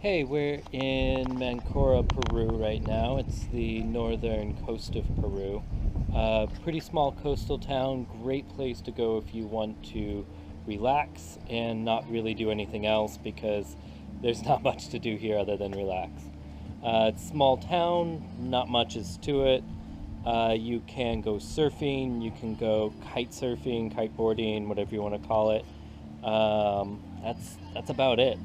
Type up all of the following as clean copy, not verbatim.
Hey, we're in Máncora, Peru right now. It's the northern coast of Peru. Pretty small coastal town, great place to go if you want to relax and not really do anything else because there's not much to do here other than relax. It's a small town, not much is to it. You can go surfing, you can go kite surfing, kiteboarding, whatever you want to call it. That's about it.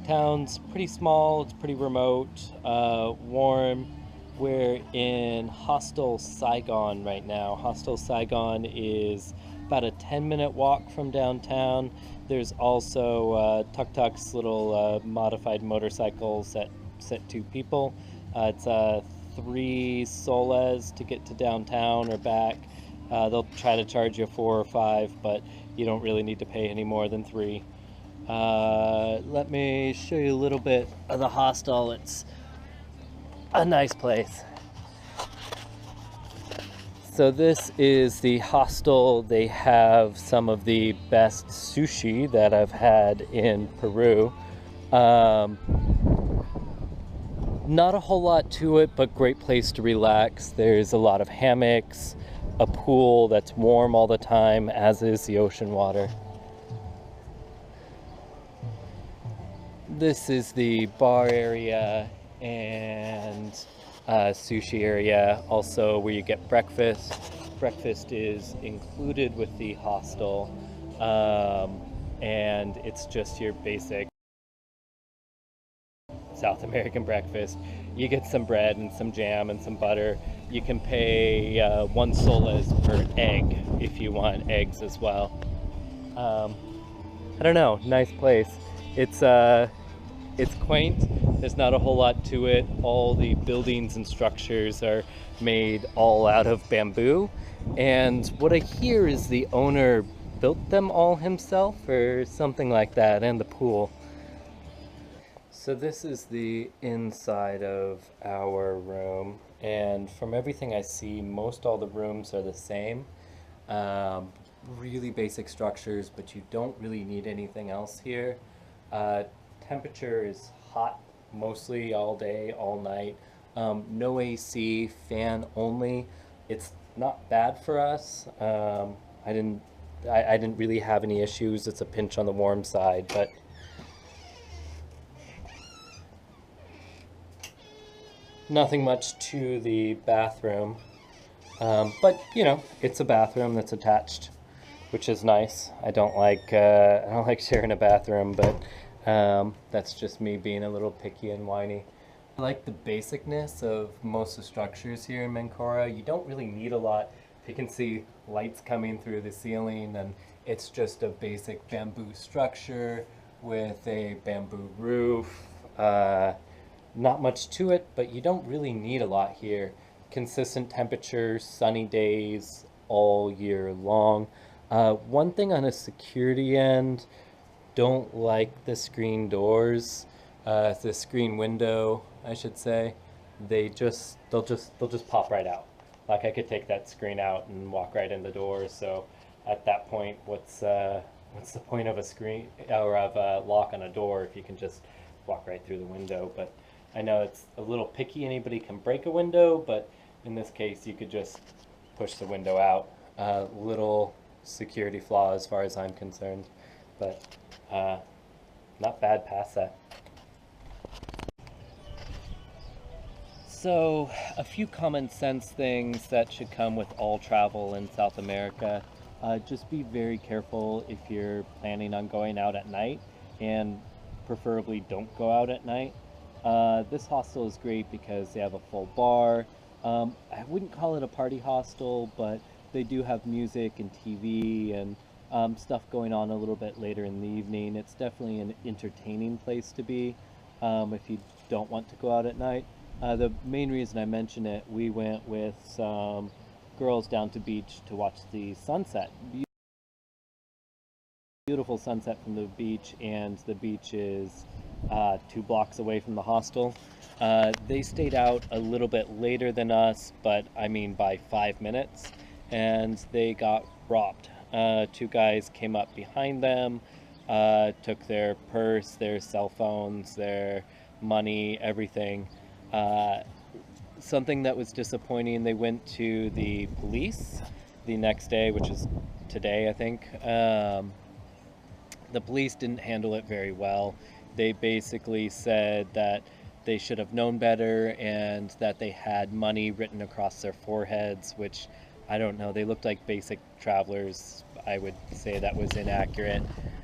Town's pretty small, it's pretty remote, warm. We're in Hostel Saigon right now. Hostel Saigon is about a 10-minute walk from downtown. There's also tuk-tuks, little modified motorcycles that sit two people. It's 3 soles to get to downtown or back. They'll try to charge you 4 or 5, but you don't really need to pay any more than 3. Let me show you a little bit of the hostel. It's a nice place. So this is the hostel. They have some of the best sushi that I've had in Peru. Not a whole lot to it, but great place to relax. There's a lot of hammocks, a pool that's warm all the time, as is the ocean water. This is the bar area and sushi area, also where you get breakfast. Breakfast is included with the hostel, and it's just your basic South American breakfast. You get some bread and some jam and some butter. You can pay 1 soles per egg if you want eggs as well. I don't know, nice place. It's quaint. There's not a whole lot to it. All the buildings and structures are made all out of bamboo. And what I hear is the owner built them all himself or something like that, and the pool. So this is the inside of our room, and from everything I see, most all the rooms are the same. Really basic structures, but you don't really need anything else here. Temperature is hot mostly all day, all night. No AC, fan only. It's not bad for us. I didn't really have any issues. It's a pinch on the warm side, but nothing much to the bathroom. But you know, it's a bathroom that's attached, which is nice. I don't like sharing a bathroom, but that's just me being a little picky and whiny. I like the basicness of most of the structures here in Máncora. You don't really need a lot. You can see lights coming through the ceiling, and it's just a basic bamboo structure with a bamboo roof. Not much to it, but you don't really need a lot here. Consistent temperatures, sunny days all year long. One thing on a security end, don't like the screen doors, the screen window, I should say. They'll just pop right out. Like I could take that screen out and walk right in the door. So at that point, what's the point of a screen or of a lock on a door if you can just walk right through the window? But I know it's a little picky. Anybody can break a window, but in this case, you could just push the window out. Little security flaw as far as I'm concerned, but not bad past that. So a few common sense things that should come with all travel in South America. Just be very careful if you're planning on going out at night, and preferably don't go out at night. This hostel is great because they have a full bar. I wouldn't call it a party hostel, but they do have music and TV and stuff going on a little bit later in the evening. It's definitely an entertaining place to be if you don't want to go out at night. The main reason I mention it, we went with some girls down to beach to watch the sunset. Beautiful sunset from the beach, and the beach is 2 blocks away from the hostel. They stayed out a little bit later than us, but I mean by 5 minutes, and they got robbed. 2 guys came up behind them, took their purse, their cell phones, their money, everything. Something that was disappointing, they went to the police the next day, which is today, I think. The police didn't handle it very well. They basically said that they should have known better and that they had money written across their foreheads, which I don't know. They looked like basic travelers. I would say that was inaccurate.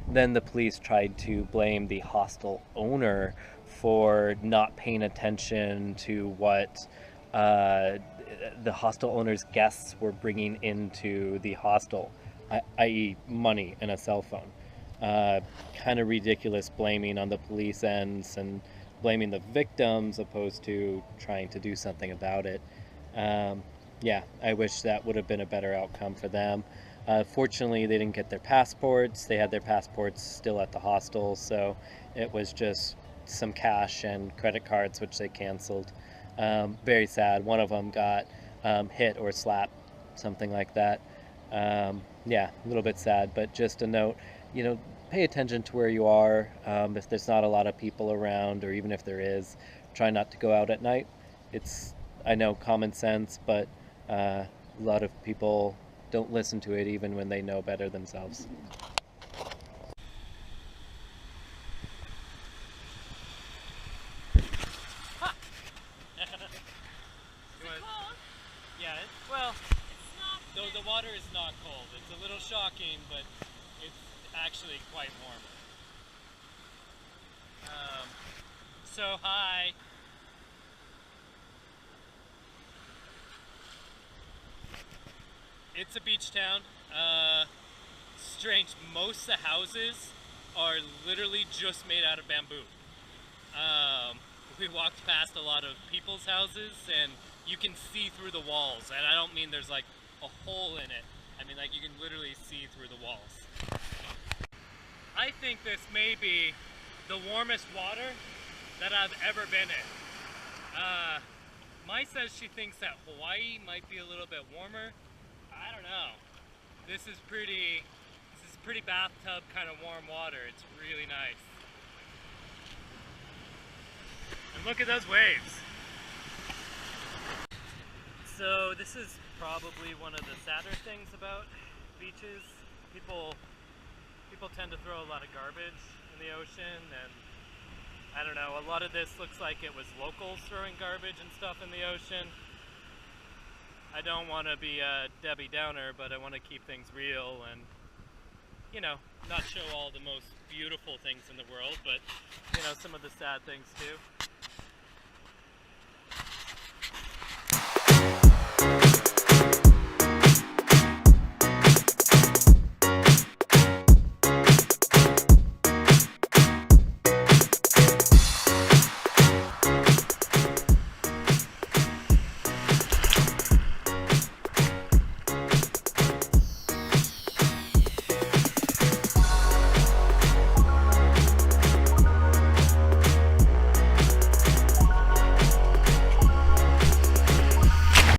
Then the police tried to blame the hostel owner for not paying attention to what the hostel owner's guests were bringing into the hostel, i.e., money and a cell phone. Kind of ridiculous blaming on the police ends and blaming the victims opposed to trying to do something about it. Yeah, I wish that would have been a better outcome for them. Fortunately, they didn't get their passports. They had their passports still at the hostel, so it was just some cash and credit cards, which they canceled. Very sad. One of them got hit or slapped, something like that. Yeah, a little bit sad, but just a note, pay attention to where you are. If there's not a lot of people around, or even if there is, try not to go out at night. It's, I know, common sense, but a lot of people don't listen to it even when they know better themselves. Yeah, well, the water is not cold. It's a little shocking, but it's actually quite warm. So hi. It's a beach town. Strange, most of the houses are literally just made out of bamboo. We walked past a lot of people's houses and you can see through the walls, and I don't mean there's like a hole in it. I mean, like, you can literally see through the walls. I think this may be the warmest water that I've ever been in. Mai says she thinks that Hawaii might be a little bit warmer. I don't know. This is pretty bathtub kind of warm water. It's really nice. And look at those waves. So this is probably one of the sadder things about beaches. People tend to throw a lot of garbage in the ocean, and I don't know, a lot of this looks like it was locals throwing garbage and stuff in the ocean. I don't want to be a Debbie Downer, but I want to keep things real and, not show all the most beautiful things in the world, but, some of the sad things too.